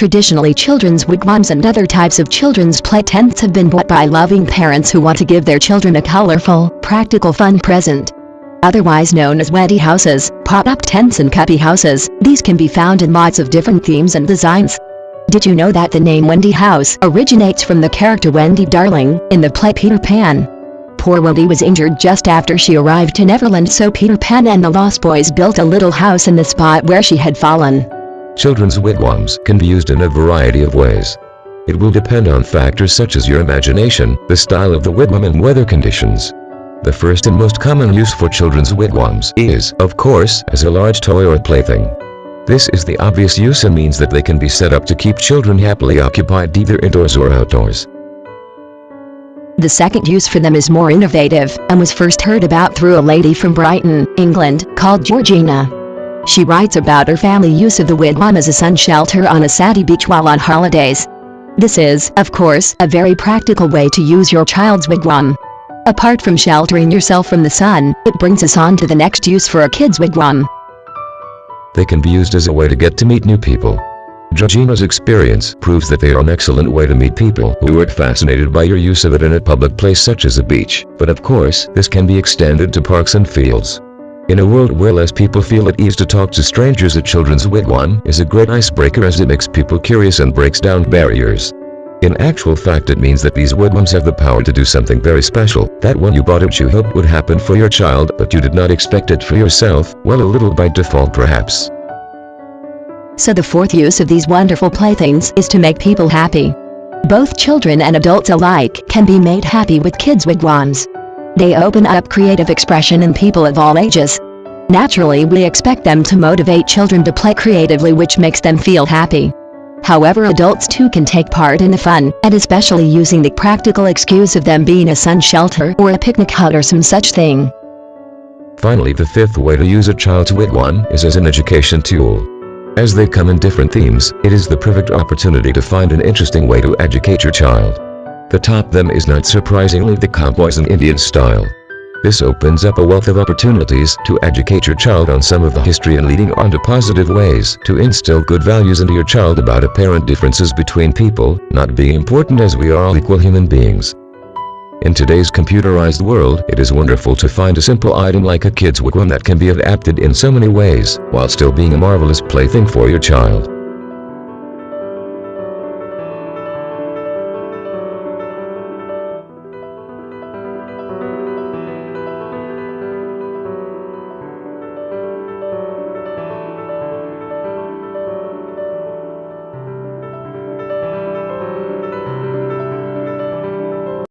Traditionally, children's wigwams and other types of children's play tents have been bought by loving parents who want to give their children a colorful, practical, fun present. Otherwise known as Wendy houses, pop-up tents and cubby houses, these can be found in lots of different themes and designs. Did you know that the name Wendy House originates from the character Wendy Darling in the play Peter Pan? Poor Wendy was injured just after she arrived to Neverland, so Peter Pan and the Lost Boys built a little house in the spot where she had fallen. Children's wigwams can be used in a variety of ways. It will depend on factors such as your imagination, the style of the wigwam, and weather conditions. The first and most common use for children's wigwams is, of course, as a large toy or plaything. This is the obvious use and means that they can be set up to keep children happily occupied either indoors or outdoors. The second use for them is more innovative, and was first heard about through a lady from Brighton, England, called Georgina. She writes about her family use of the wigwam as a sun shelter on a sandy beach while on holidays. This is, of course, a very practical way to use your child's wigwam. Apart from sheltering yourself from the sun, it brings us on to the next use for a kid's wigwam. They can be used as a way to get to meet new people. Georgina's experience proves that they are an excellent way to meet people who are fascinated by your use of it in a public place such as a beach, but of course, this can be extended to parks and fields. In a world where less people feel at ease to talk to strangers, a children's wigwam is a great icebreaker as it makes people curious and breaks down barriers. In actual fact, it means that these wigwams have the power to do something very special, that one you bought which you hoped would happen for your child but you did not expect it for yourself, well, a little by default perhaps. So the fourth use of these wonderful playthings is to make people happy. Both children and adults alike can be made happy with kids' wigwams. They open up creative expression in people of all ages. Naturally, we expect them to motivate children to play creatively, which makes them feel happy. However, adults too can take part in the fun, and especially using the practical excuse of them being a sun shelter or a picnic hut or some such thing. Finally, the fifth way to use a child's wigwam is as an education tool. As they come in different themes, it is the perfect opportunity to find an interesting way to educate your child. The top them is not surprisingly the cowboys and Indian style. This opens up a wealth of opportunities to educate your child on some of the history and leading on to positive ways to instill good values into your child about apparent differences between people, not being important as we are all equal human beings. In today's computerized world, it is wonderful to find a simple item like a kid's wigwam that can be adapted in so many ways, while still being a marvelous plaything for your child.